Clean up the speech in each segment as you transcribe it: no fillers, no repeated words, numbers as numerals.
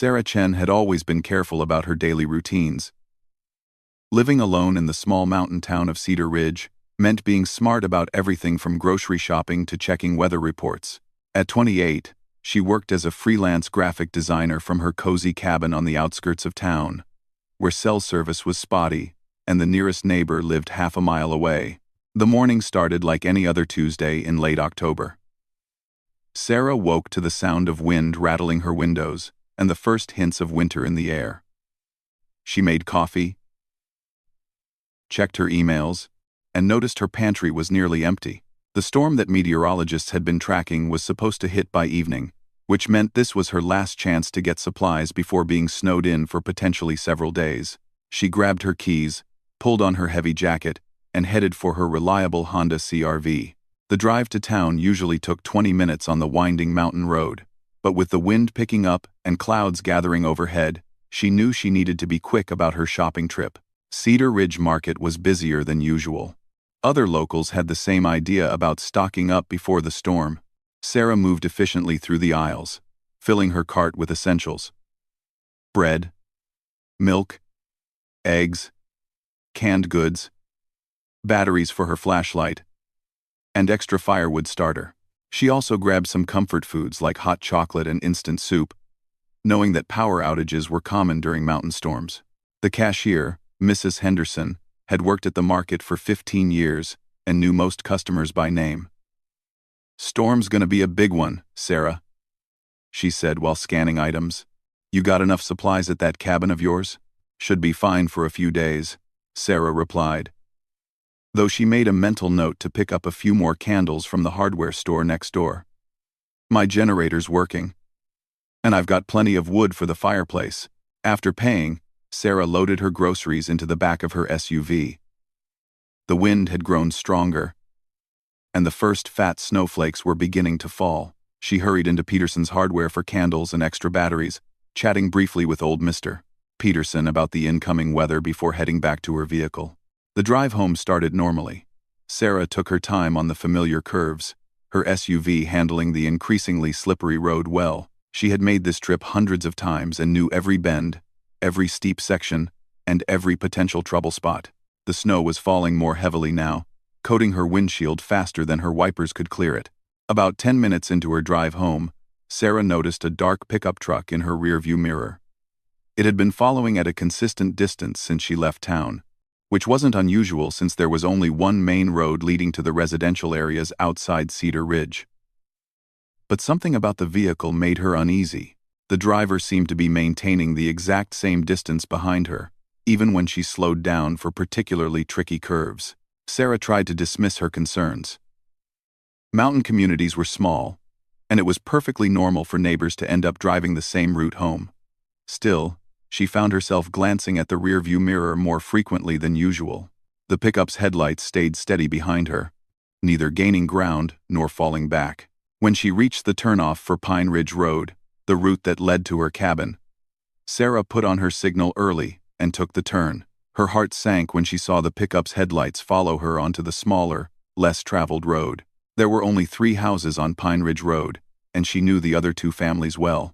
Sarah Chen had always been careful about her daily routines. Living alone in the small mountain town of Cedar Ridge meant being smart about everything from grocery shopping to checking weather reports. At 28, she worked as a freelance graphic designer from her cozy cabin on the outskirts of town, where cell service was spotty and the nearest neighbor lived half a mile away. The morning started like any other Tuesday in late October. Sarah woke to the sound of wind rattling her windows and the first hints of winter in the air. She made coffee, checked her emails, and noticed her pantry was nearly empty. The storm that meteorologists had been tracking was supposed to hit by evening, which meant this was her last chance to get supplies before being snowed in for potentially several days. She grabbed her keys, pulled on her heavy jacket, and headed for her reliable Honda CR-V. The drive to town usually took 20 minutes on the winding mountain road, but with the wind picking up and clouds gathering overhead, she knew she needed to be quick about her shopping trip. Cedar Ridge Market was busier than usual. Other locals had the same idea about stocking up before the storm. Sarah moved efficiently through the aisles, filling her cart with essentials: bread, milk, eggs, canned goods, batteries for her flashlight, and extra firewood starter. She also grabbed some comfort foods like hot chocolate and instant soup, knowing that power outages were common during mountain storms. The cashier, Mrs. Henderson, had worked at the market for 15 years and knew most customers by name. "Storm's gonna be a big one, Sarah," she said while scanning items. "You got enough supplies at that cabin of yours?" "Should be fine for a few days," Sarah replied, though she made a mental note to pick up a few more candles from the hardware store next door. "My generator's working, and I've got plenty of wood for the fireplace." After paying, Sarah loaded her groceries into the back of her SUV. The wind had grown stronger, and the first fat snowflakes were beginning to fall. She hurried into Peterson's hardware for candles and extra batteries, chatting briefly with old Mr. Peterson about the incoming weather before heading back to her vehicle. The drive home started normally. Sarah took her time on the familiar curves, her SUV handling the increasingly slippery road well. She had made this trip hundreds of times and knew every bend, every steep section, and every potential trouble spot. The snow was falling more heavily now, coating her windshield faster than her wipers could clear it. About 10 minutes into her drive home, Sarah noticed a dark pickup truck in her rearview mirror. It had been following at a consistent distance since she left town, which wasn't unusual since there was only one main road leading to the residential areas outside Cedar Ridge. But something about the vehicle made her uneasy. The driver seemed to be maintaining the exact same distance behind her, even when she slowed down for particularly tricky curves. Sarah tried to dismiss her concerns. Mountain communities were small, and it was perfectly normal for neighbors to end up driving the same route home. Still, she found herself glancing at the rearview mirror more frequently than usual. The pickup's headlights stayed steady behind her, neither gaining ground nor falling back. When she reached the turnoff for Pine Ridge Road, the route that led to her cabin, Sarah put on her signal early and took the turn. Her heart sank when she saw the pickup's headlights follow her onto the smaller, less traveled road. There were only 3 houses on Pine Ridge Road, and she knew the other 2 families well.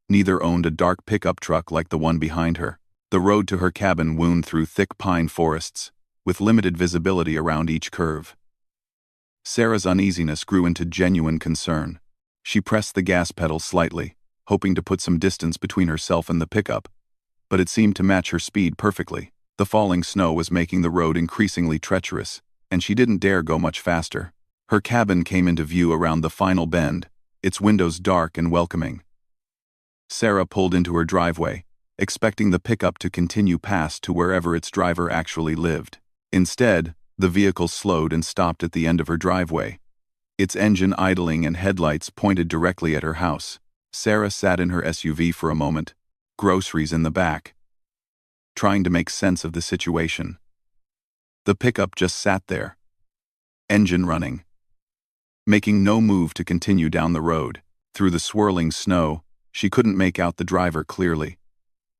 Neither owned a dark pickup truck like the one behind her. The road to her cabin wound through thick pine forests, with limited visibility around each curve. Sarah's uneasiness grew into genuine concern. She pressed the gas pedal slightly, hoping to put some distance between herself and the pickup, but it seemed to match her speed perfectly. The falling snow was making the road increasingly treacherous, and she didn't dare go much faster. Her cabin came into view around the final bend, its windows dark and welcoming. Sarah pulled into her driveway, expecting the pickup to continue past to wherever its driver actually lived. Instead, the vehicle slowed and stopped at the end of her driveway, its engine idling and headlights pointed directly at her house. Sarah sat in her SUV for a moment, groceries in the back, trying to make sense of the situation. The pickup just sat there, engine running, making no move to continue down the road. Through the swirling snow, she couldn't make out the driver clearly,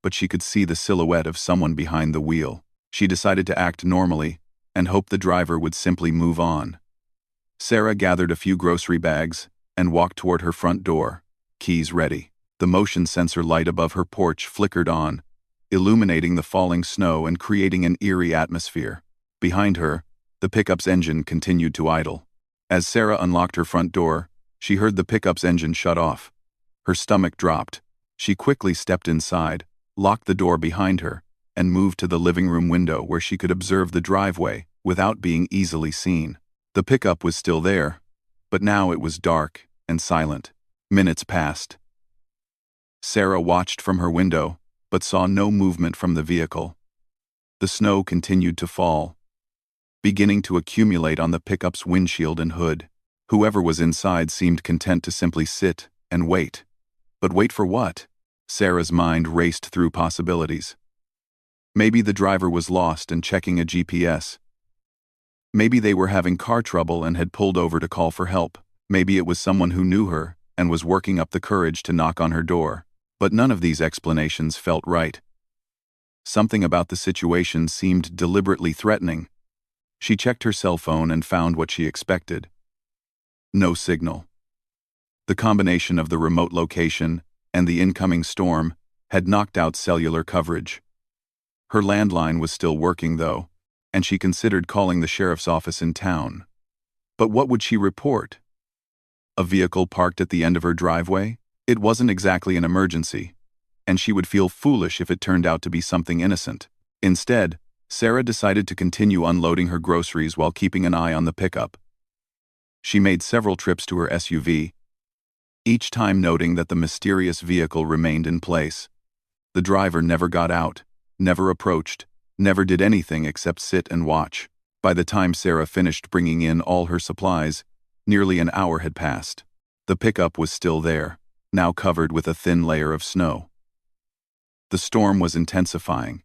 but she could see the silhouette of someone behind the wheel. She decided to act normally and hope the driver would simply move on. Sarah gathered a few grocery bags and walked toward her front door, keys ready. The The motion sensor light above her porch flickered on, illuminating the falling snow and creating an eerie atmosphere. Behind her, the pickup's engine continued to idle. As Sarah unlocked her front door, she heard the pickup's engine shut off. Her stomach dropped. She quickly stepped inside, locked the door behind her, and moved to the living room window where she could observe the driveway without being easily seen. The pickup was still there, but now it was dark and silent. Minutes passed. Sarah watched from her window, but saw no movement from the vehicle. The snow continued to fall, beginning to accumulate on the pickup's windshield and hood. Whoever was inside seemed content to simply sit and wait. But wait for what? Sarah's mind raced through possibilities. Maybe the driver was lost and checking a GPS. Maybe they were having car trouble and had pulled over to call for help. Maybe it was someone who knew her and was working up the courage to knock on her door. But none of these explanations felt right. Something about the situation seemed deliberately threatening. She checked her cell phone and found what she expected. No signal. The combination of the remote location and the incoming storm had knocked out cellular coverage. Her landline was still working, though, and she considered calling the sheriff's office in town. But what would she report? A vehicle parked at the end of her driveway? It wasn't exactly an emergency, and she would feel foolish if it turned out to be something innocent. Instead, Sarah decided to continue unloading her groceries while keeping an eye on the pickup. She made several trips to her SUV, each time noting that the mysterious vehicle remained in place. The driver never got out, never approached, never did anything except sit and watch. By the time Sarah finished bringing in all her supplies, nearly an hour had passed. The pickup was still there, now covered with a thin layer of snow. The storm was intensifying,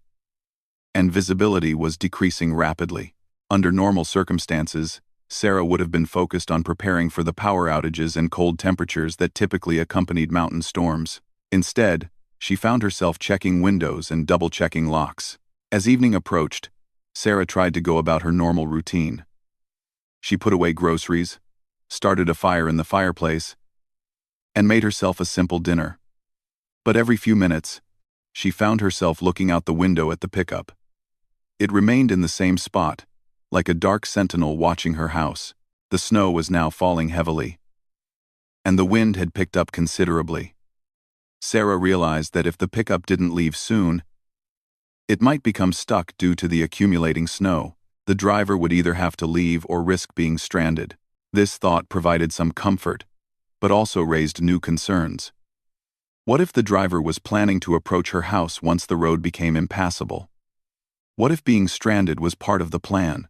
and visibility was decreasing rapidly. Under normal circumstances, Sarah would have been focused on preparing for the power outages and cold temperatures that typically accompanied mountain storms. Instead, she found herself checking windows and double-checking locks. As evening approached, Sarah tried to go about her normal routine. She put away groceries, started a fire in the fireplace, and made herself a simple dinner. But every few minutes, she found herself looking out the window at the pickup. It remained in the same spot, like a dark sentinel watching her house. The snow was now falling heavily, and the wind had picked up considerably. Sarah realized that if the pickup didn't leave soon, it might become stuck due to the accumulating snow. The driver would either have to leave or risk being stranded. This thought provided some comfort, but also raised new concerns. What if the driver was planning to approach her house once the road became impassable? What if being stranded was part of the plan?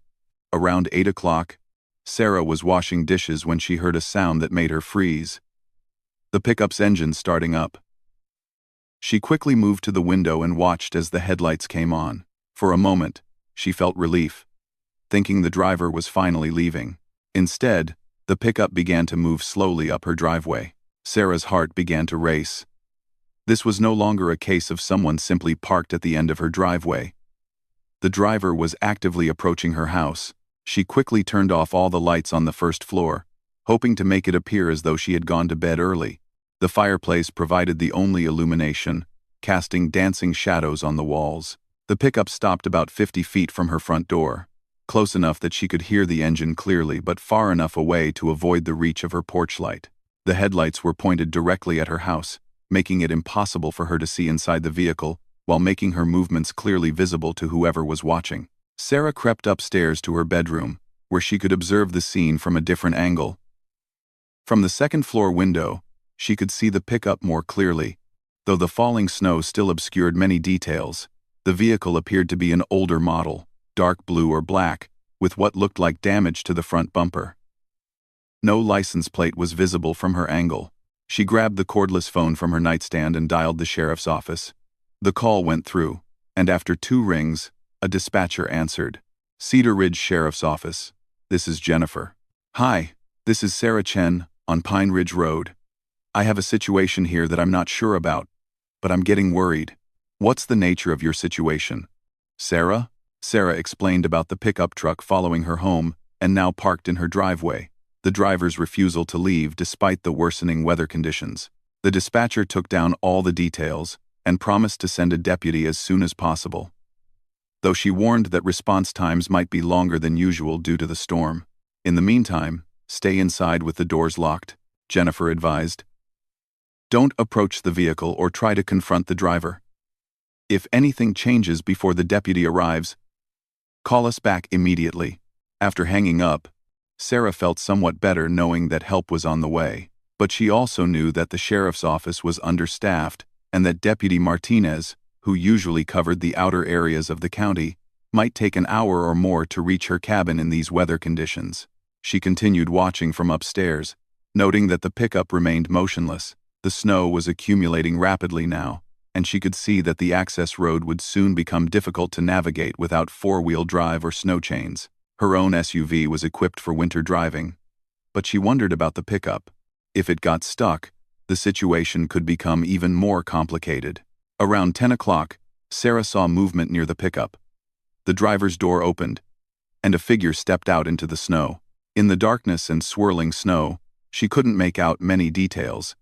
Around 8 o'clock, Sarah was washing dishes when she heard a sound that made her freeze. The pickup's engine starting up. She quickly moved to the window and watched as the headlights came on. For a moment, she felt relief, thinking the driver was finally leaving. Instead, the pickup began to move slowly up her driveway. Sarah's heart began to race. This was no longer a case of someone simply parked at the end of her driveway. The driver was actively approaching her house. She quickly turned off all the lights on the first floor, hoping to make it appear as though she had gone to bed early. The fireplace provided the only illumination, casting dancing shadows on the walls. The pickup stopped about 50 feet from her front door, close enough that she could hear the engine clearly but far enough away to avoid the reach of her porch light. The headlights were pointed directly at her house, making it impossible for her to see inside the vehicle, while making her movements clearly visible to whoever was watching. Sarah crept upstairs to her bedroom, where she could observe the scene from a different angle. From the second-floor window, she could see the pickup more clearly. Though the falling snow still obscured many details, the vehicle appeared to be an older model, dark blue or black, with what looked like damage to the front bumper. No license plate was visible from her angle. She grabbed the cordless phone from her nightstand and dialed the sheriff's office. The call went through, and after 2 rings, a dispatcher answered. Cedar Ridge Sheriff's Office. This is Jennifer. Hi, this is Sarah Chen, on Pine Ridge Road. I have a situation here that I'm not sure about, but I'm getting worried. What's the nature of your situation? Sarah? Sarah explained about the pickup truck following her home and now parked in her driveway. The driver's refusal to leave despite the worsening weather conditions. The dispatcher took down all the details and promised to send a deputy as soon as possible, though she warned that response times might be longer than usual due to the storm. In the meantime, stay inside with the doors locked, Jennifer advised. Don't approach the vehicle or try to confront the driver. If anything changes before the deputy arrives, call us back immediately. After hanging up, Sarah felt somewhat better knowing that help was on the way, but she also knew that the sheriff's office was understaffed and that Deputy Martinez, who usually covered the outer areas of the county, might take an hour or more to reach her cabin in these weather conditions. She continued watching from upstairs, noting that the pickup remained motionless. The snow was accumulating rapidly now, and she could see that the access road would soon become difficult to navigate without four-wheel drive or snow chains. Her own SUV was equipped for winter driving, but she wondered about the pickup. If it got stuck, the situation could become even more complicated. Around 10 o'clock, Sarah saw movement near the pickup. The driver's door opened, and a figure stepped out into the snow. In the darkness and swirling snow, she couldn't make out many details,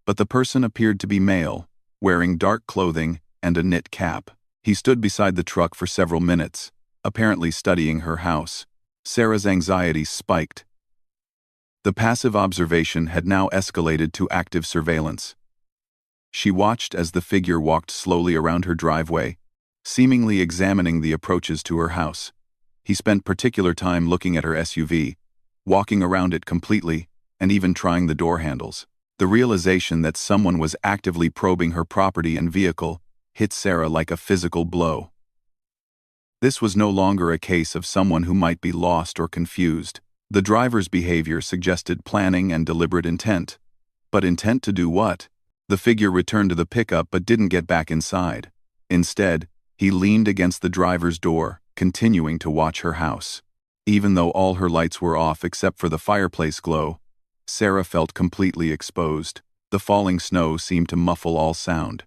but the person appeared to be male, wearing dark clothing and a knit cap. He stood beside the truck for several minutes, apparently studying her house. Sarah's anxiety spiked. The passive observation had now escalated to active surveillance. She watched as the figure walked slowly around her driveway, seemingly examining the approaches to her house. He spent particular time looking at her SUV, walking around it completely, and even trying the door handles. The realization that someone was actively probing her property and vehicle hit Sarah like a physical blow. This was no longer a case of someone who might be lost or confused. The driver's behavior suggested planning and deliberate intent. But intent to do what? The figure returned to the pickup but didn't get back inside. Instead, he leaned against the driver's door, continuing to watch her house. Even though all her lights were off except for the fireplace glow, Sarah felt completely exposed. The falling snow seemed to muffle all sound,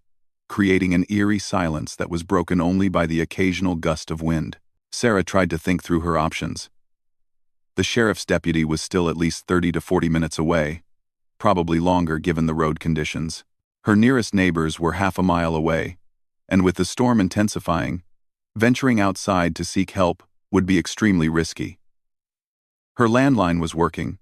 creating an eerie silence that was broken only by the occasional gust of wind. Sarah tried to think through her options. The sheriff's deputy was still at least 30 to 40 minutes away, probably longer given the road conditions. Her nearest neighbors were half a mile away, and with the storm intensifying, venturing outside to seek help would be extremely risky. Her landline was working,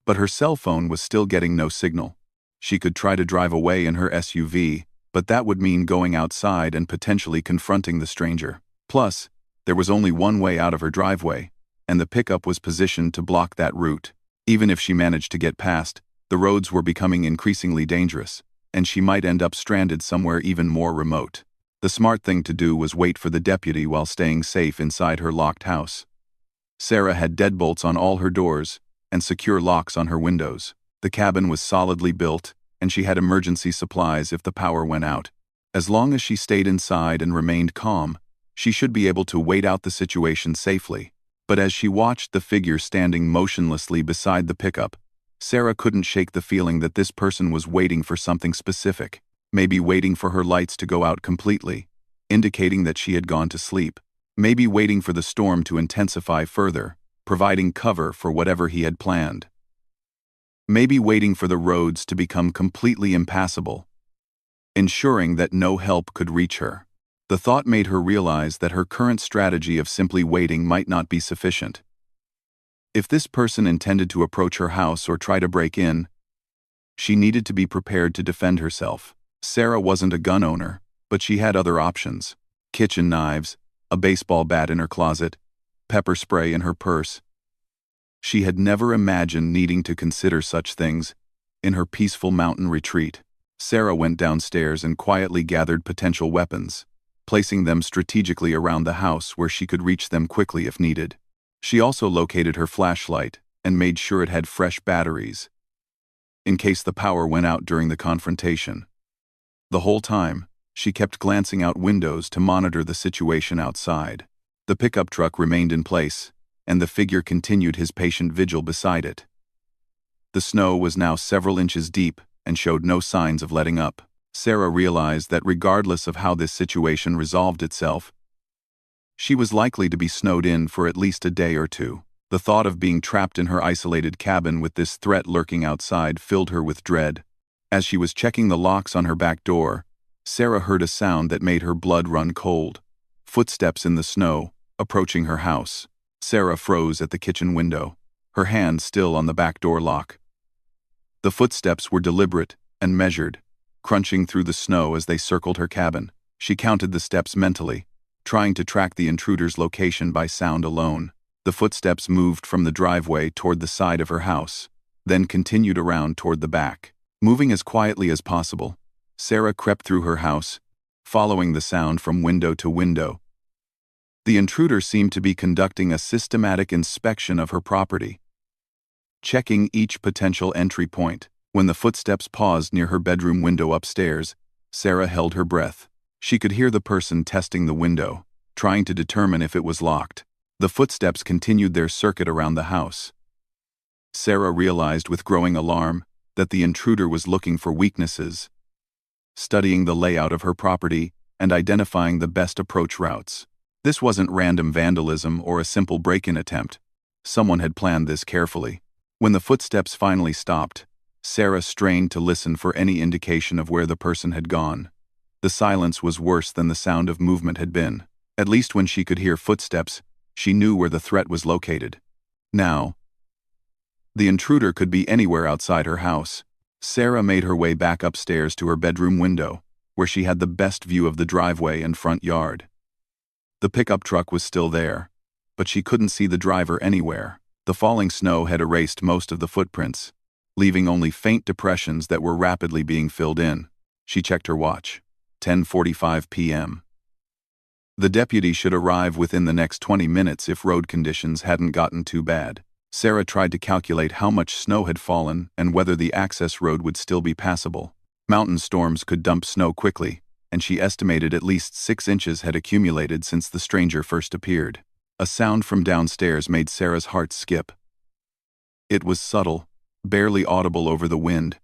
but her cell phone was still getting no signal. She could try to drive away in her SUV, but that would mean going outside and potentially confronting the stranger. Plus, there was only one way out of her driveway, and the pickup was positioned to block that route. Even if she managed to get past, the roads were becoming increasingly dangerous, and she might end up stranded somewhere even more remote. The smart thing to do was wait for the deputy while staying safe inside her locked house. Sarah had deadbolts on all her doors and secure locks on her windows. The cabin was solidly built, and she had emergency supplies if the power went out. As long as she stayed inside and remained calm, she should be able to wait out the situation safely. But as she watched the figure standing motionlessly beside the pickup, Sarah couldn't shake the feeling that this person was waiting for something specific, maybe waiting for her lights to go out completely, indicating that she had gone to sleep, maybe waiting for the storm to intensify further, providing cover for whatever he had planned. Maybe waiting for the roads to become completely impassable, ensuring that no help could reach her. The thought made her realize that her current strategy of simply waiting might not be sufficient. If this person intended to approach her house or try to break in, she needed to be prepared to defend herself. Sarah wasn't a gun owner, but she had other options: kitchen knives, a baseball bat in her closet, pepper spray in her purse. She had never imagined needing to consider such things in her peaceful mountain retreat. Sarah went downstairs and quietly gathered potential weapons, placing them strategically around the house where she could reach them quickly if needed. She also located her flashlight and made sure it had fresh batteries, in case the power went out during the confrontation. The whole time, she kept glancing out windows to monitor the situation outside. The pickup truck remained in place, and the figure continued his patient vigil beside it. The snow was now several inches deep and showed no signs of letting up. Sarah realized that regardless of how this situation resolved itself, she was likely to be snowed in for at least a day or two. The thought of being trapped in her isolated cabin with this threat lurking outside filled her with dread. As she was checking the locks on her back door, Sarah heard a sound that made her blood run cold. Footsteps in the snow, approaching her house. Sarah froze at the kitchen window, her hand still on the back door lock. The footsteps were deliberate and measured, crunching through the snow as they circled her cabin. She counted the steps mentally, trying to track the intruder's location by sound alone. The footsteps moved from the driveway toward the side of her house, then continued around toward the back. Moving as quietly as possible, Sarah crept through her house, following the sound from window to window. The intruder seemed to be conducting a systematic inspection of her property, checking each potential entry point. When the footsteps paused near her bedroom window upstairs, Sarah held her breath. She could hear the person testing the window, trying to determine if it was locked. The footsteps continued their circuit around the house. Sarah realized with growing alarm that the intruder was looking for weaknesses, studying the layout of her property and identifying the best approach routes. This wasn't random vandalism or a simple break-in attempt. Someone had planned this carefully. When the footsteps finally stopped, Sarah strained to listen for any indication of where the person had gone. The silence was worse than the sound of movement had been. At least when she could hear footsteps, she knew where the threat was located. Now, the intruder could be anywhere outside her house. Sarah made her way back upstairs to her bedroom window, where she had the best view of the driveway and front yard. The pickup truck was still there, but she couldn't see the driver anywhere. The falling snow had erased most of the footprints, leaving only faint depressions that were rapidly being filled in. She checked her watch. 10:45 p.m. The deputy should arrive within the next 20 minutes if road conditions hadn't gotten too bad. Sarah tried to calculate how much snow had fallen and whether the access road would still be passable. Mountain storms could dump snow quickly, and she estimated at least 6 inches had accumulated since the stranger first appeared. A sound from downstairs made Sarah's heart skip. It was subtle, barely audible over the wind,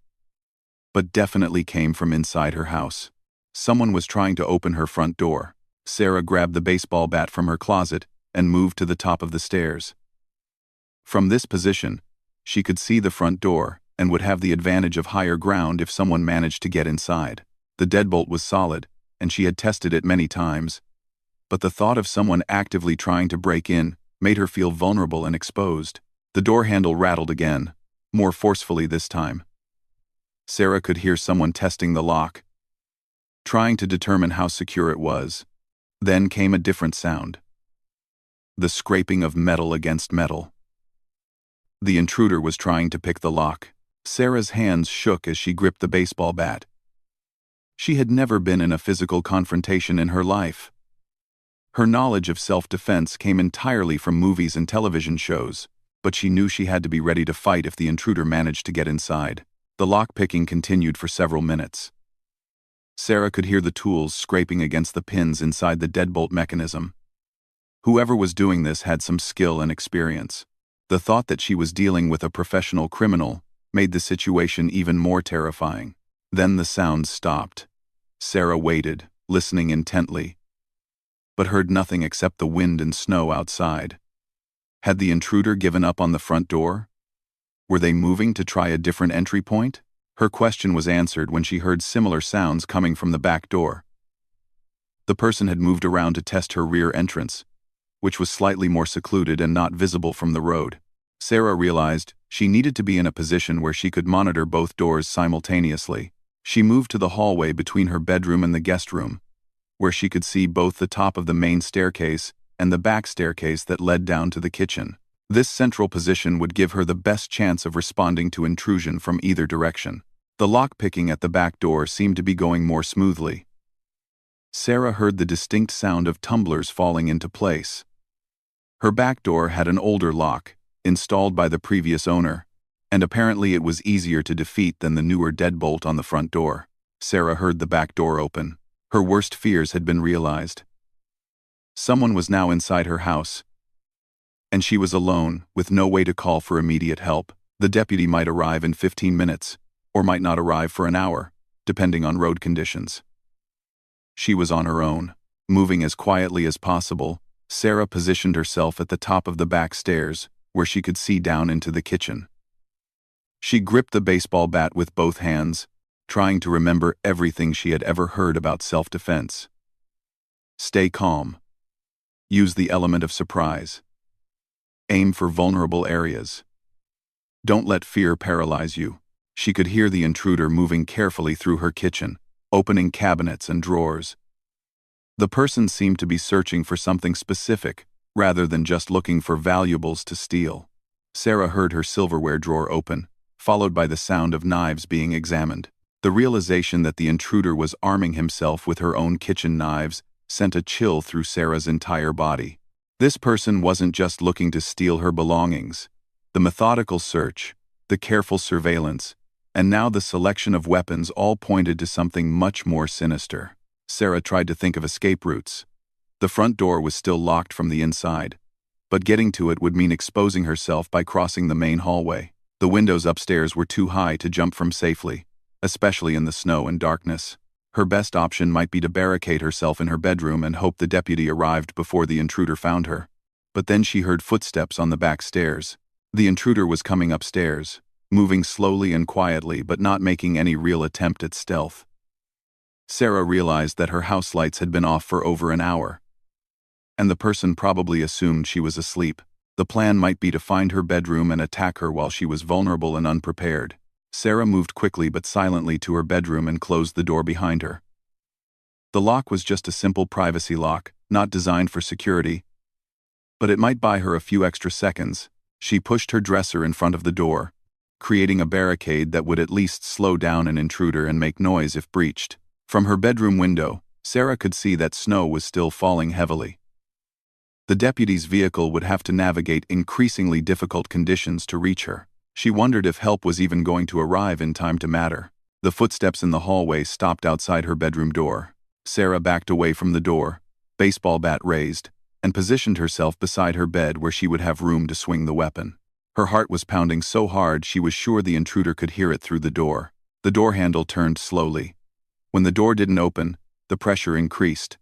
but definitely came from inside her house. Someone was trying to open her front door. Sarah grabbed the baseball bat from her closet and moved to the top of the stairs. From this position, she could see the front door and would have the advantage of higher ground if someone managed to get inside. The deadbolt was solid, and she had tested it many times, but the thought of someone actively trying to break in made her feel vulnerable and exposed. The door handle rattled again, more forcefully this time. Sarah could hear someone testing the lock, trying to determine how secure it was. Then came a different sound. The scraping of metal against metal. The intruder was trying to pick the lock. Sarah's hands shook as she gripped the baseball bat. She had never been in a physical confrontation in her life. Her knowledge of self-defense came entirely from movies and television shows, but she knew she had to be ready to fight if the intruder managed to get inside. The lock-picking continued for several minutes. Sarah could hear the tools scraping against the pins inside the deadbolt mechanism. Whoever was doing this had some skill and experience. The thought that she was dealing with a professional criminal made the situation even more terrifying. Then the sounds stopped. Sarah waited, listening intently, but heard nothing except the wind and snow outside. Had the intruder given up on the front door? Were they moving to try a different entry point? Her question was answered when she heard similar sounds coming from the back door. The person had moved around to test her rear entrance, which was slightly more secluded and not visible from the road. Sarah realized she needed to be in a position where she could monitor both doors simultaneously. She moved to the hallway between her bedroom and the guest room, where she could see both the top of the main staircase and the back staircase that led down to the kitchen. This central position would give her the best chance of responding to intrusion from either direction. The lock-picking at the back door seemed to be going more smoothly. Sarah heard the distinct sound of tumblers falling into place. Her back door had an older lock, installed by the previous owner, and apparently it was easier to defeat than the newer deadbolt on the front door. Sarah heard the back door open. Her worst fears had been realized. Someone was now inside her house, and she was alone, with no way to call for immediate help. The deputy might arrive in 15 minutes, or might not arrive for an hour, depending on road conditions. She was on her own. Moving as quietly as possible, Sarah positioned herself at the top of the back stairs, where she could see down into the kitchen. She gripped the baseball bat with both hands, trying to remember everything she had ever heard about self-defense. Stay calm. Use the element of surprise. Aim for vulnerable areas. Don't let fear paralyze you. She could hear the intruder moving carefully through her kitchen, opening cabinets and drawers. The person seemed to be searching for something specific, rather than just looking for valuables to steal. Sarah heard her silverware drawer open, followed by the sound of knives being examined. The realization that the intruder was arming himself with her own kitchen knives sent a chill through Sarah's entire body. This person wasn't just looking to steal her belongings. The methodical search, the careful surveillance, and now the selection of weapons all pointed to something much more sinister. Sarah tried to think of escape routes. The front door was still locked from the inside, but getting to it would mean exposing herself by crossing the main hallway. The windows upstairs were too high to jump from safely, especially in the snow and darkness. Her best option might be to barricade herself in her bedroom and hope the deputy arrived before the intruder found her. But then she heard footsteps on the back stairs. The intruder was coming upstairs, moving slowly and quietly but not making any real attempt at stealth. Sarah realized that her house lights had been off for over an hour, and the person probably assumed she was asleep. The plan might be to find her bedroom and attack her while she was vulnerable and unprepared. Sarah moved quickly but silently to her bedroom and closed the door behind her. The lock was just a simple privacy lock, not designed for security, but it might buy her a few extra seconds. She pushed her dresser in front of the door, creating a barricade that would at least slow down an intruder and make noise if breached. From her bedroom window, Sarah could see that snow was still falling heavily. The deputy's vehicle would have to navigate increasingly difficult conditions to reach her. She wondered if help was even going to arrive in time to matter. The footsteps in the hallway stopped outside her bedroom door. Sarah backed away from the door, baseball bat raised, and positioned herself beside her bed where she would have room to swing the weapon. Her heart was pounding so hard she was sure the intruder could hear it through the door. The door handle turned slowly. When the door didn't open, the pressure increased.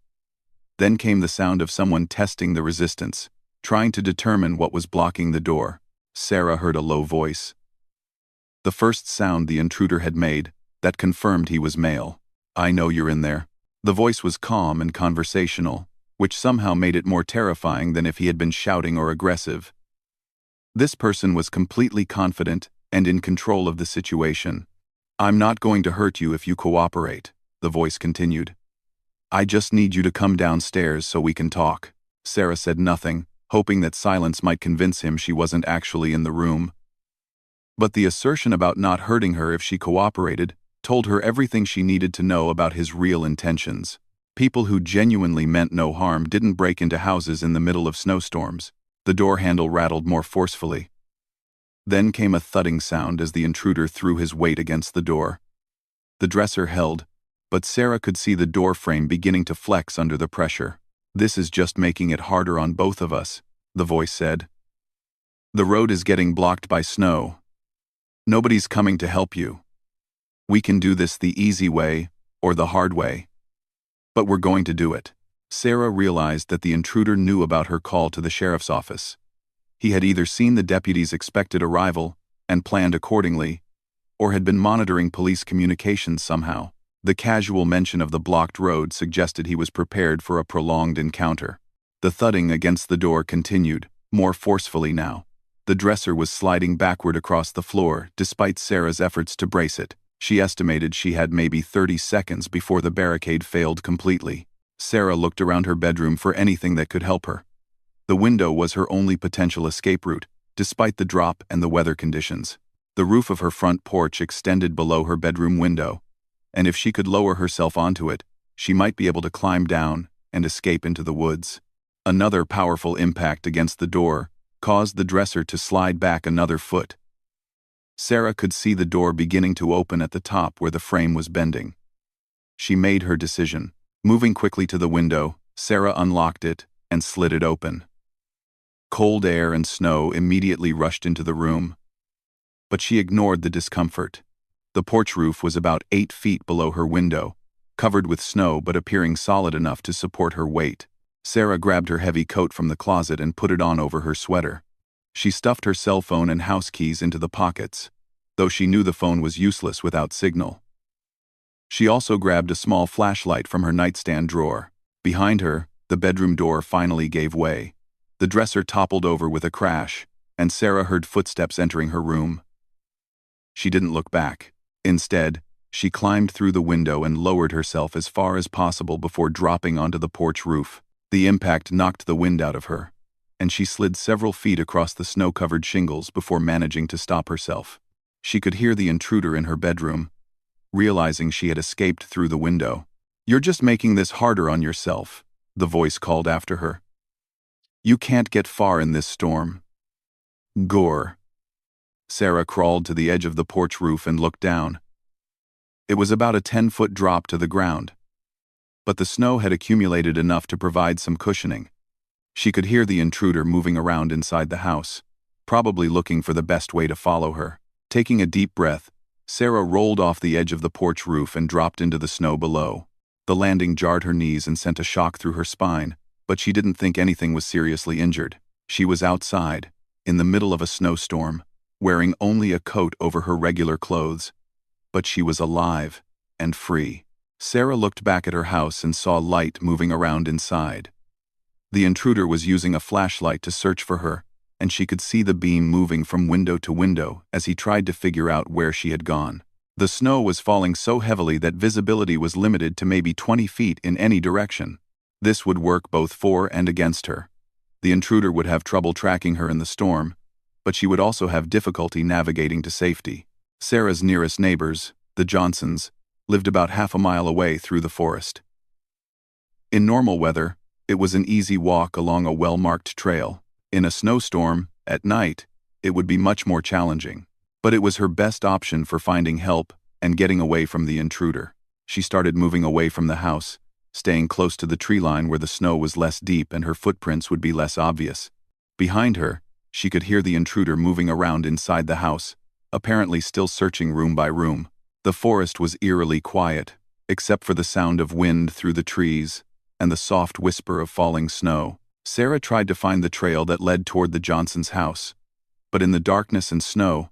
Then came the sound of someone testing the resistance, trying to determine what was blocking the door. Sarah heard a low voice. The first sound the intruder had made, that confirmed he was male. "I know you're in there." The voice was calm and conversational, which somehow made it more terrifying than if he had been shouting or aggressive. This person was completely confident and in control of the situation. "I'm not going to hurt you if you cooperate," the voice continued. "I just need you to come downstairs so we can talk." Sarah said nothing, hoping that silence might convince him she wasn't actually in the room. But the assertion about not hurting her if she cooperated told her everything she needed to know about his real intentions. People who genuinely meant no harm didn't break into houses in the middle of snowstorms. The door handle rattled more forcefully. Then came a thudding sound as the intruder threw his weight against the door. The dresser held, but Sarah could see the door frame beginning to flex under the pressure. "This is just making it harder on both of us," the voice said. "The road is getting blocked by snow. Nobody's coming to help you. We can do this the easy way or the hard way. But we're going to do it." Sarah realized that the intruder knew about her call to the sheriff's office. He had either seen the deputy's expected arrival and planned accordingly, or had been monitoring police communications somehow. The casual mention of the blocked road suggested he was prepared for a prolonged encounter. The thudding against the door continued, more forcefully now. The dresser was sliding backward across the floor, despite Sarah's efforts to brace it. She estimated she had maybe 30 seconds before the barricade failed completely. Sarah looked around her bedroom for anything that could help her. The window was her only potential escape route, despite the drop and the weather conditions. The roof of her front porch extended below her bedroom window, and if she could lower herself onto it, she might be able to climb down and escape into the woods. Another powerful impact against the door caused the dresser to slide back another foot. Sarah could see the door beginning to open at the top where the frame was bending. She made her decision. Moving quickly to the window, Sarah unlocked it and slid it open. Cold air and snow immediately rushed into the room, but she ignored the discomfort. The porch roof was about 8 feet below her window, covered with snow but appearing solid enough to support her weight. Sarah grabbed her heavy coat from the closet and put it on over her sweater. She stuffed her cell phone and house keys into the pockets, though she knew the phone was useless without signal. She also grabbed a small flashlight from her nightstand drawer. Behind her, the bedroom door finally gave way. The dresser toppled over with a crash, and Sarah heard footsteps entering her room. She didn't look back. Instead, she climbed through the window and lowered herself as far as possible before dropping onto the porch roof. The impact knocked the wind out of her, and she slid several feet across the snow-covered shingles before managing to stop herself. She could hear the intruder in her bedroom, realizing she had escaped through the window. "You're just making this harder on yourself," the voice called after her. "You can't get far in this storm." Gore. Sarah crawled to the edge of the porch roof and looked down. It was about a 10-foot drop to the ground, but the snow had accumulated enough to provide some cushioning. She could hear the intruder moving around inside the house, probably looking for the best way to follow her. Taking a deep breath, Sarah rolled off the edge of the porch roof and dropped into the snow below. The landing jarred her knees and sent a shock through her spine, but she didn't think anything was seriously injured. She was outside, in the middle of a snowstorm, wearing only a coat over her regular clothes. But she was alive and free. Sarah looked back at her house and saw light moving around inside. The intruder was using a flashlight to search for her, and she could see the beam moving from window to window as he tried to figure out where she had gone. The snow was falling so heavily that visibility was limited to maybe 20 feet in any direction. This would work both for and against her. The intruder would have trouble tracking her in the storm, but she would also have difficulty navigating to safety. Sarah's nearest neighbors, the Johnsons, lived about half a mile away through the forest. In normal weather, it was an easy walk along a well-marked trail. In a snowstorm, at night, it would be much more challenging. But it was her best option for finding help and getting away from the intruder. She started moving away from the house, staying close to the tree line where the snow was less deep and her footprints would be less obvious. Behind her, she could hear the intruder moving around inside the house, apparently still searching room by room. The forest was eerily quiet, except for the sound of wind through the trees and the soft whisper of falling snow. Sarah tried to find the trail that led toward the Johnsons' house, but in the darkness and snow,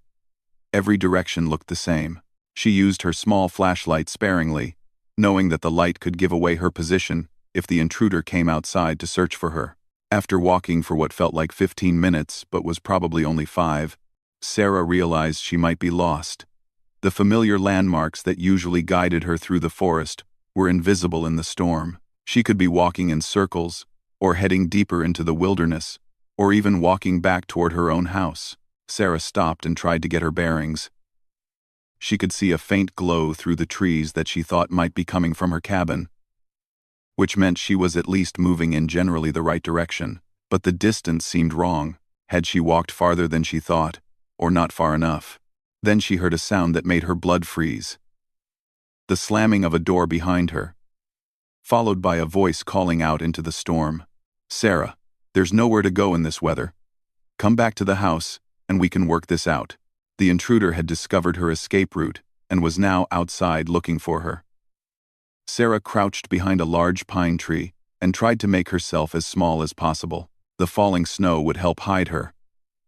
every direction looked the same. She used her small flashlight sparingly, knowing that the light could give away her position if the intruder came outside to search for her. After walking for what felt like 15 minutes but was probably only 5, Sarah realized she might be lost. The familiar landmarks that usually guided her through the forest were invisible in the storm. She could be walking in circles, or heading deeper into the wilderness, or even walking back toward her own house. Sarah stopped and tried to get her bearings. She could see a faint glow through the trees that she thought might be coming from her cabin, which meant she was at least moving in generally the right direction. But the distance seemed wrong. Had she walked farther than she thought, or not far enough? Then she heard a sound that made her blood freeze. The slamming of a door behind her, followed by a voice calling out into the storm. "Sarah, there's nowhere to go in this weather. Come back to the house, and we can work this out." The intruder had discovered her escape route and was now outside looking for her. Sarah crouched behind a large pine tree and tried to make herself as small as possible. The falling snow would help hide her,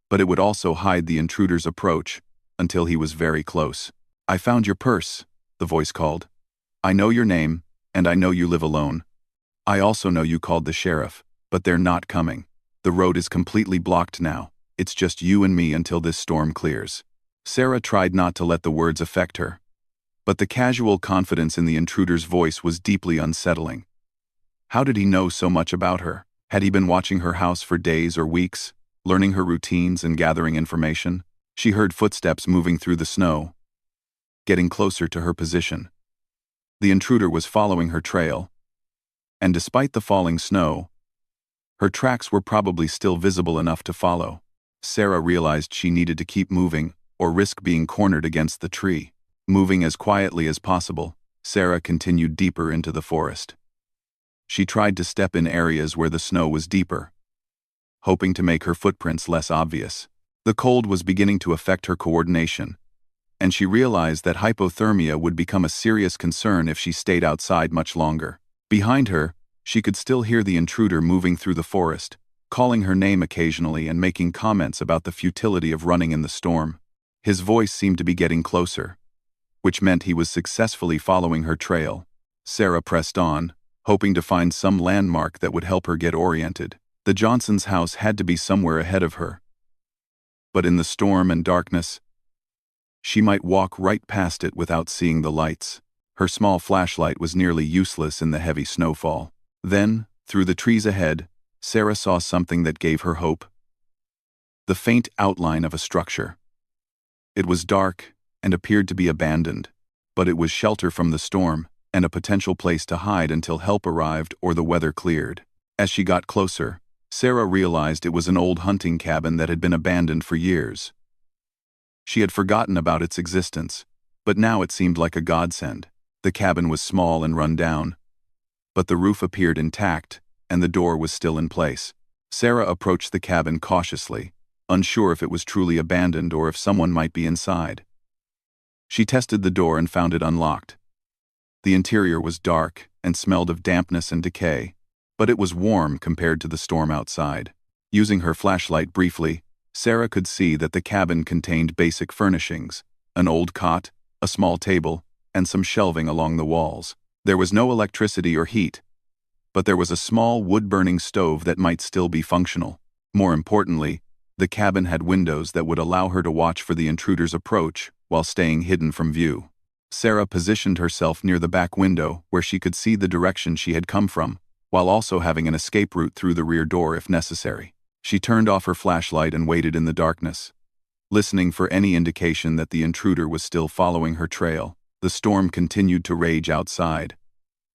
but it would also hide the intruder's approach until he was very close. "I found your purse," the voice called. "I know your name, and I know you live alone. I also know you called the sheriff, but they're not coming. The road is completely blocked now. It's just you and me until this storm clears." Sarah tried not to let the words affect her, but the casual confidence in the intruder's voice was deeply unsettling. How did he know so much about her? Had he been watching her house for days or weeks, learning her routines and gathering information? She heard footsteps moving through the snow, getting closer to her position. The intruder was following her trail, and despite the falling snow, her tracks were probably still visible enough to follow. Sarah realized she needed to keep moving or risk being cornered against the tree. Moving as quietly as possible, Sarah continued deeper into the forest. She tried to step in areas where the snow was deeper, hoping to make her footprints less obvious. The cold was beginning to affect her coordination, and she realized that hypothermia would become a serious concern if she stayed outside much longer. Behind her, she could still hear the intruder moving through the forest, calling her name occasionally and making comments about the futility of running in the storm. His voice seemed to be getting closer, which meant he was successfully following her trail. Sarah pressed on, hoping to find some landmark that would help her get oriented. The Johnsons' house had to be somewhere ahead of her. But in the storm and darkness, she might walk right past it without seeing the lights. Her small flashlight was nearly useless in the heavy snowfall. Then, through the trees ahead, Sarah saw something that gave her hope. The faint outline of a structure. It was dark and appeared to be abandoned, but it was shelter from the storm and a potential place to hide until help arrived or the weather cleared. As she got closer, Sarah realized it was an old hunting cabin that had been abandoned for years. She had forgotten about its existence, but now it seemed like a godsend. The cabin was small and run down, but the roof appeared intact and the door was still in place. Sarah approached the cabin cautiously, unsure if it was truly abandoned or if someone might be inside. She tested the door and found it unlocked. The interior was dark and smelled of dampness and decay, but it was warm compared to the storm outside. Using her flashlight briefly, Sarah could see that the cabin contained basic furnishings, an old cot, a small table, and some shelving along the walls. There was no electricity or heat, but there was a small wood-burning stove that might still be functional. More importantly, the cabin had windows that would allow her to watch for the intruder's approach while staying hidden from view. Sarah positioned herself near the back window where she could see the direction she had come from, while also having an escape route through the rear door if necessary. She turned off her flashlight and waited in the darkness, listening for any indication that the intruder was still following her trail. The storm continued to rage outside,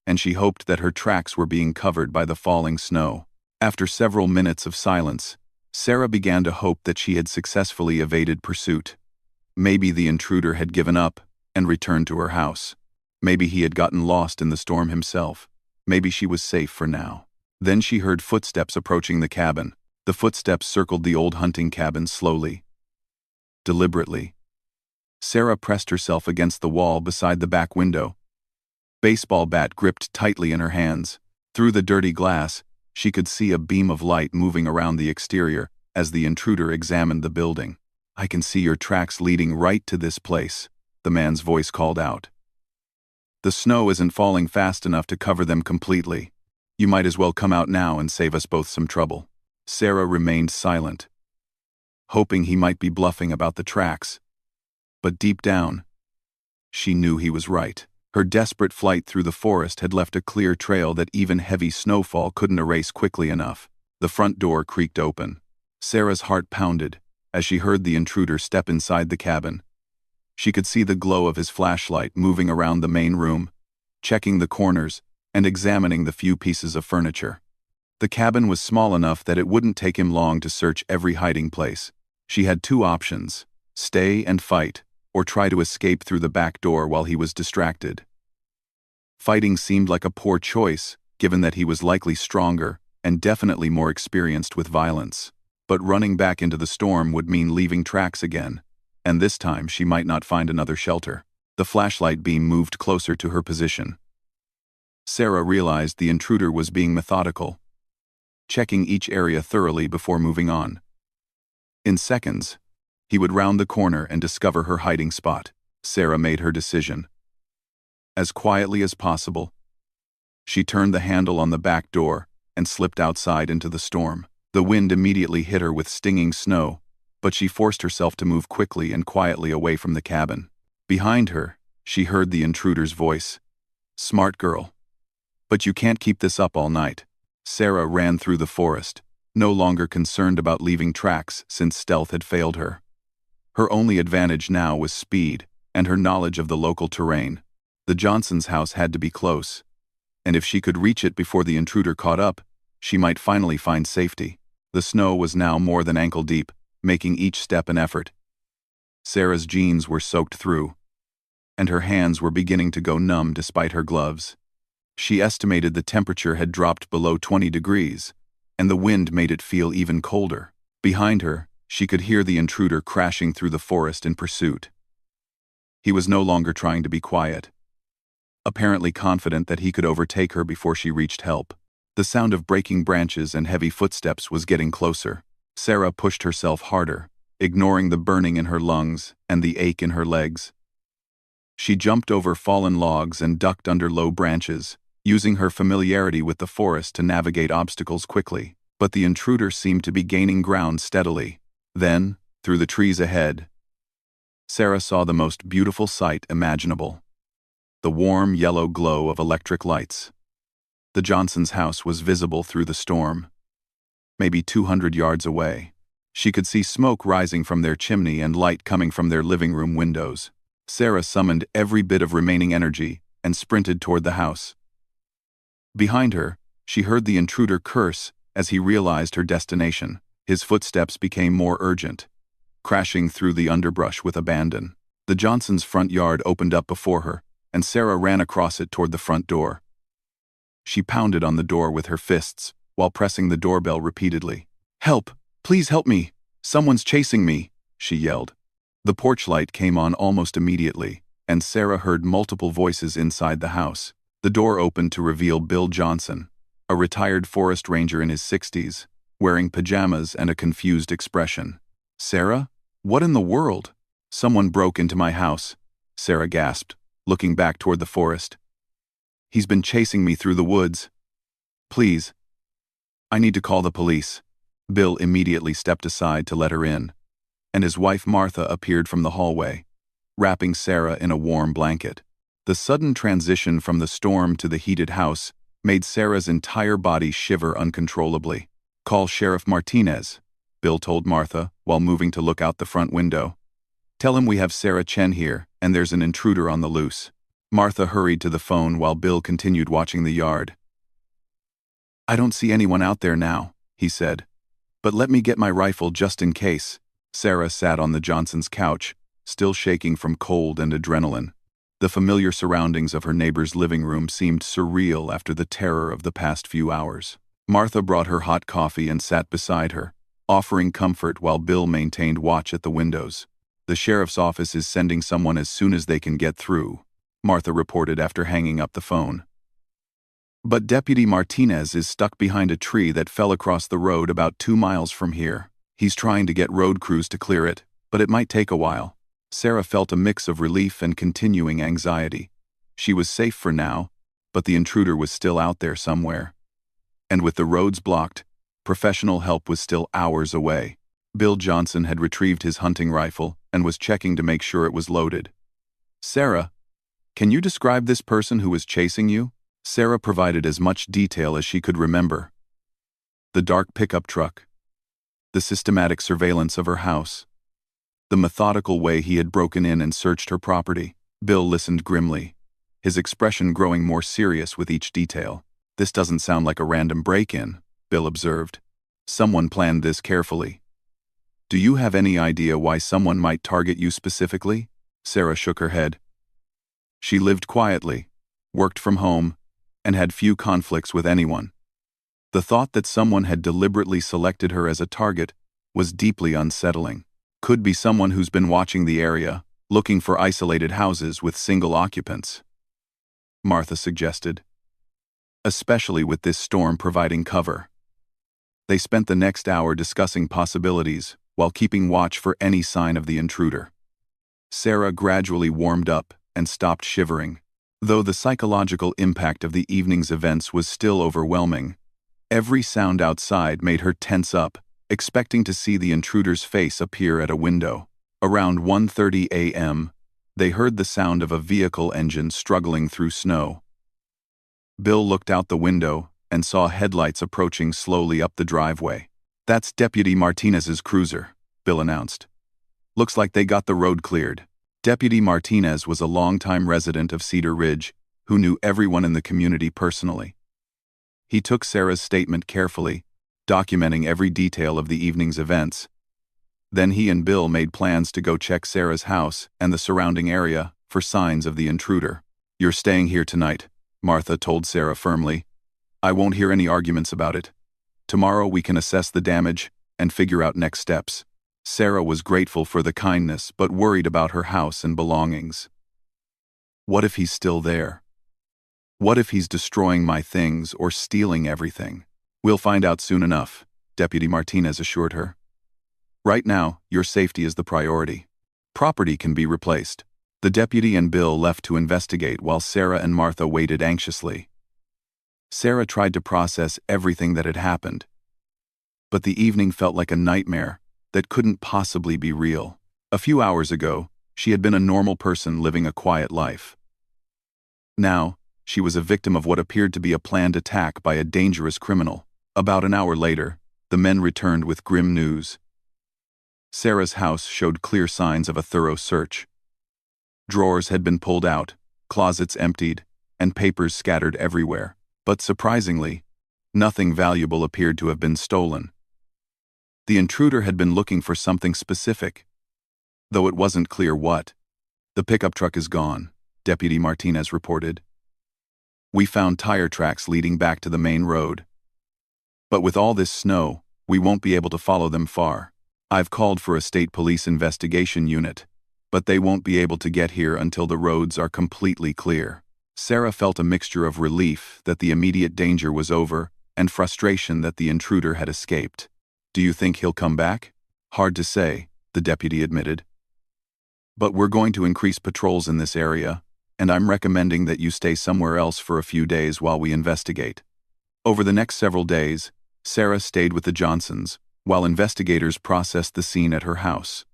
and she hoped that her tracks were being covered by the falling snow. After several minutes of silence, Sarah began to hope that she had successfully evaded pursuit. Maybe the intruder had given up and returned to her house. Maybe he had gotten lost in the storm himself. Maybe she was safe for now. Then she heard footsteps approaching the cabin. The footsteps circled the old hunting cabin slowly, deliberately. Sarah pressed herself against the wall beside the back window, baseball bat gripped tightly in her hands. Through the dirty glass, she could see a beam of light moving around the exterior as the intruder examined the building. "I can see your tracks leading right to this place," the man's voice called out. "The snow isn't falling fast enough to cover them completely. You might as well come out now and save us both some trouble." Sarah remained silent, hoping he might be bluffing about the tracks. But deep down, she knew he was right. Her desperate flight through the forest had left a clear trail that even heavy snowfall couldn't erase quickly enough. The front door creaked open. Sarah's heart pounded as she heard the intruder step inside the cabin. She could see the glow of his flashlight moving around the main room, checking the corners and examining the few pieces of furniture. The cabin was small enough that it wouldn't take him long to search every hiding place. She had two options: stay and fight, or try to escape through the back door while he was distracted. Fighting seemed like a poor choice, given that he was likely stronger and definitely more experienced with violence. But running back into the storm would mean leaving tracks again, and this time she might not find another shelter. The flashlight beam moved closer to her position. Sarah realized the intruder was being methodical, checking each area thoroughly before moving on. In seconds, he would round the corner and discover her hiding spot. Sarah made her decision. As quietly as possible, she turned the handle on the back door and slipped outside into the storm. The wind immediately hit her with stinging snow, but she forced herself to move quickly and quietly away from the cabin. Behind her, she heard the intruder's voice. "Smart girl. But you can't keep this up all night." Sarah ran through the forest, no longer concerned about leaving tracks since stealth had failed her. Her only advantage now was speed and her knowledge of the local terrain. The Johnsons' house had to be close, and if she could reach it before the intruder caught up, she might finally find safety. The snow was now more than ankle deep, making each step an effort. Sarah's jeans were soaked through, and her hands were beginning to go numb despite her gloves. She estimated the temperature had dropped below 20 degrees, and the wind made it feel even colder. Behind her, she could hear the intruder crashing through the forest in pursuit. He was no longer trying to be quiet, apparently confident that he could overtake her before she reached help. The sound of breaking branches and heavy footsteps was getting closer. Sarah pushed herself harder, ignoring the burning in her lungs and the ache in her legs. She jumped over fallen logs and ducked under low branches, using her familiarity with the forest to navigate obstacles quickly. But the intruder seemed to be gaining ground steadily. Then, through the trees ahead, Sarah saw the most beautiful sight imaginable. The warm yellow glow of electric lights. The Johnsons' house was visible through the storm. Maybe 200 yards away, she could see smoke rising from their chimney and light coming from their living room windows. Sarah summoned every bit of remaining energy and sprinted toward the house. Behind her, she heard the intruder curse as he realized her destination. His footsteps became more urgent, crashing through the underbrush with abandon. The Johnsons' front yard opened up before her, and Sarah ran across it toward the front door. She pounded on the door with her fists while pressing the doorbell repeatedly. "Help! Please help me! Someone's chasing me!" she yelled. The porch light came on almost immediately, and Sarah heard multiple voices inside the house. The door opened to reveal Bill Johnson, a retired forest ranger in his 60s, wearing pajamas and a confused expression. "Sarah? What in the world?" "Someone broke into my house," Sarah gasped, looking back toward the forest. "He's been chasing me through the woods. Please. I need to call the police." Bill immediately stepped aside to let her in, and his wife Martha appeared from the hallway, wrapping Sarah in a warm blanket. The sudden transition from the storm to the heated house made Sarah's entire body shiver uncontrollably. "Call Sheriff Martinez," Bill told Martha while moving to look out the front window. "Tell him we have Sarah Chen here and there's an intruder on the loose." Martha hurried to the phone while Bill continued watching the yard. "I don't see anyone out there now," he said. "But let me get my rifle just in case." Sarah sat on the Johnsons' couch, still shaking from cold and adrenaline. The familiar surroundings of her neighbor's living room seemed surreal after the terror of the past few hours. Martha brought her hot coffee and sat beside her, offering comfort while Bill maintained watch at the windows. "The sheriff's office is sending someone as soon as they can get through," Martha reported after hanging up the phone. "But Deputy Martinez is stuck behind a tree that fell across the road about 2 miles from here. He's trying to get road crews to clear it, but it might take a while." Sarah felt a mix of relief and continuing anxiety. She was safe for now, but the intruder was still out there somewhere. And with the roads blocked, professional help was still hours away. Bill Johnson had retrieved his hunting rifle and was checking to make sure it was loaded. "Sarah, can you describe this person who was chasing you?" Sarah provided as much detail as she could remember. The dark pickup truck, the systematic surveillance of her house, the methodical way he had broken in and searched her property. Bill listened grimly, his expression growing more serious with each detail. "This doesn't sound like a random break-in," Bill observed. "Someone planned this carefully." "Do you have any idea why someone might target you specifically?" Sarah shook her head. She lived quietly, worked from home, and had few conflicts with anyone. The thought that someone had deliberately selected her as a target was deeply unsettling. "Could be someone who's been watching the area, looking for isolated houses with single occupants," Martha suggested. "Especially with this storm providing cover." They spent the next hour discussing possibilities while keeping watch for any sign of the intruder. Sarah gradually warmed up and stopped shivering. Though the psychological impact of the evening's events was still overwhelming, every sound outside made her tense up, expecting to see the intruder's face appear at a window. Around 1:30 a.m., they heard the sound of a vehicle engine struggling through snow. Bill looked out the window and saw headlights approaching slowly up the driveway. "That's Deputy Martinez's cruiser," Bill announced. "Looks like they got the road cleared." Deputy Martinez was a longtime resident of Cedar Ridge who knew everyone in the community personally. He took Sarah's statement carefully, documenting every detail of the evening's events. Then he and Bill made plans to go check Sarah's house and the surrounding area for signs of the intruder. "You're staying here tonight," Martha told Sarah firmly. "I won't hear any arguments about it. Tomorrow we can assess the damage and figure out next steps." Sarah was grateful for the kindness but worried about her house and belongings. "What if he's still there? What if he's destroying my things or stealing everything?" "We'll find out soon enough," Deputy Martinez assured her. "Right now, your safety is the priority. Property can be replaced, The deputy and Bill left to investigate while Sarah and Martha waited anxiously. Sarah tried to process everything that had happened, but the evening felt like a nightmare that couldn't possibly be real. A few hours ago, she had been a normal person living a quiet life. Now, she was a victim of what appeared to be a planned attack by a dangerous criminal. About an hour later, the men returned with grim news. Sarah's house showed clear signs of a thorough search. Drawers had been pulled out, closets emptied, and papers scattered everywhere. But surprisingly, nothing valuable appeared to have been stolen. The intruder had been looking for something specific, though it wasn't clear what. "The pickup truck is gone," Deputy Martinez reported. "We found tire tracks leading back to the main road. But with all this snow, we won't be able to follow them far. I've called for a state police investigation unit, but they won't be able to get here until the roads are completely clear." Sarah felt a mixture of relief that the immediate danger was over and frustration that the intruder had escaped. "Do you think he'll come back?" "Hard to say," the deputy admitted. "But we're going to increase patrols in this area, and I'm recommending that you stay somewhere else for a few days while we investigate." Over the next several days, Sarah stayed with the Johnsons, while investigators processed the scene at her house.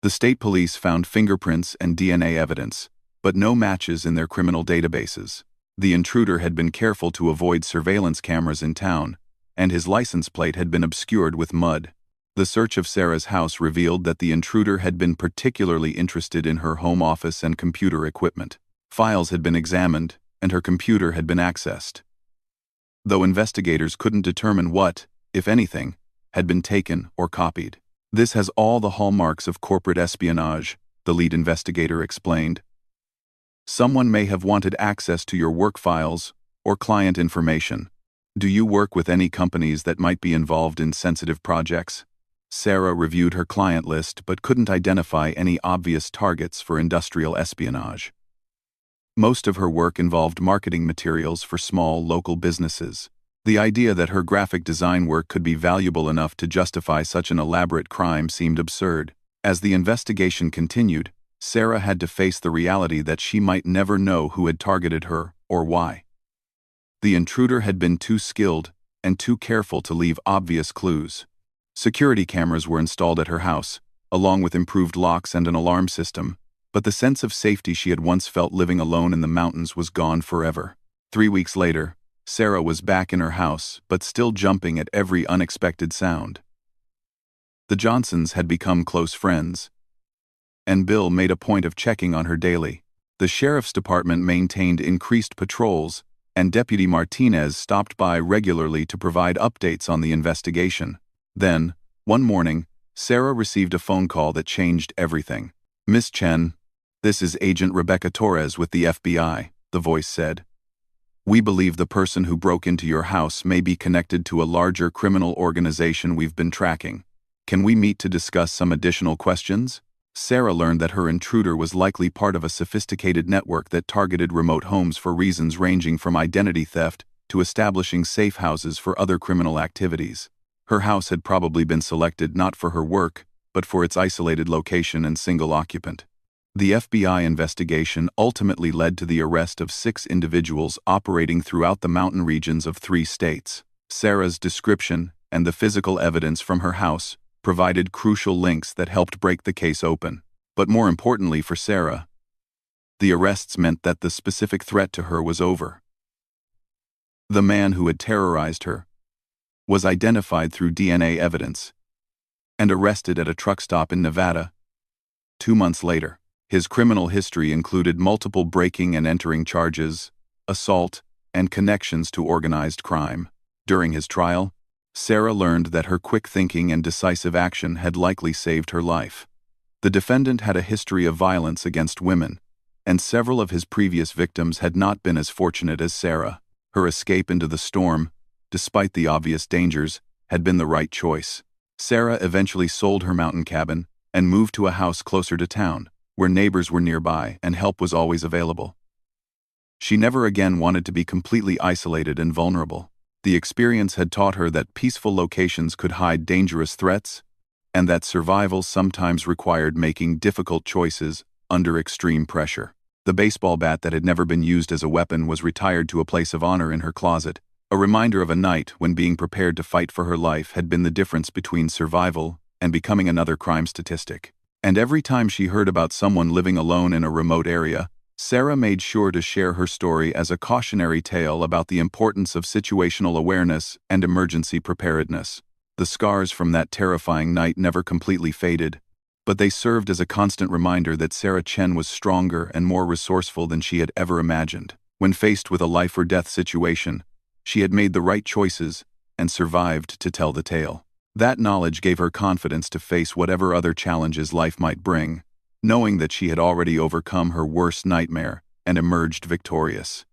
The state police found fingerprints and DNA evidence, but no matches in their criminal databases. The intruder had been careful to avoid surveillance cameras in town, and his license plate had been obscured with mud. The search of Sarah's house revealed that the intruder had been particularly interested in her home office and computer equipment. Files had been examined, and her computer had been accessed, though investigators couldn't determine what, if anything, had been taken or copied. "This has all the hallmarks of corporate espionage," the lead investigator explained. "Someone may have wanted access to your work files or client information. Do you work with any companies that might be involved in sensitive projects?" Sarah reviewed her client list but couldn't identify any obvious targets for industrial espionage. Most of her work involved marketing materials for small local businesses. The idea that her graphic design work could be valuable enough to justify such an elaborate crime seemed absurd. As the investigation continued, Sarah had to face the reality that she might never know who had targeted her or why. The intruder had been too skilled and too careful to leave obvious clues. Security cameras were installed at her house, along with improved locks and an alarm system, but the sense of safety she had once felt living alone in the mountains was gone forever. 3 weeks later, Sarah was back in her house, but still jumping at every unexpected sound. The Johnsons had become close friends, and Bill made a point of checking on her daily. The sheriff's department maintained increased patrols, and Deputy Martinez stopped by regularly to provide updates on the investigation. Then, one morning, Sarah received a phone call that changed everything. "Miss Chen, this is Agent Rebecca Torres with the FBI," the voice said. "We believe the person who broke into your house may be connected to a larger criminal organization we've been tracking. Can we meet to discuss some additional questions?" Sarah learned that her intruder was likely part of a sophisticated network that targeted remote homes for reasons ranging from identity theft to establishing safe houses for other criminal activities. Her house had probably been selected not for her work, but for its isolated location and single occupant. The FBI investigation ultimately led to the arrest of 6 individuals operating throughout the mountain regions of 3 states. Sarah's description and the physical evidence from her house provided crucial links that helped break the case open. But more importantly for Sarah, the arrests meant that the specific threat to her was over. The man who had terrorized her was identified through DNA evidence and arrested at a truck stop in Nevada 2 months later. His criminal history included multiple breaking and entering charges, assault, and connections to organized crime. During his trial, Sarah learned that her quick thinking and decisive action had likely saved her life. The defendant had a history of violence against women, and several of his previous victims had not been as fortunate as Sarah. Her escape into the storm, despite the obvious dangers, had been the right choice. Sarah eventually sold her mountain cabin and moved to a house closer to town, where neighbors were nearby and help was always available. She never again wanted to be completely isolated and vulnerable. The experience had taught her that peaceful locations could hide dangerous threats, and that survival sometimes required making difficult choices under extreme pressure. The baseball bat that had never been used as a weapon was retired to a place of honor in her closet, a reminder of a night when being prepared to fight for her life had been the difference between survival and becoming another crime statistic. And every time she heard about someone living alone in a remote area, Sarah made sure to share her story as a cautionary tale about the importance of situational awareness and emergency preparedness. The scars from that terrifying night never completely faded, but they served as a constant reminder that Sarah Chen was stronger and more resourceful than she had ever imagined. When faced with a life-or-death situation, she had made the right choices and survived to tell the tale. That knowledge gave her confidence to face whatever other challenges life might bring, knowing that she had already overcome her worst nightmare and emerged victorious.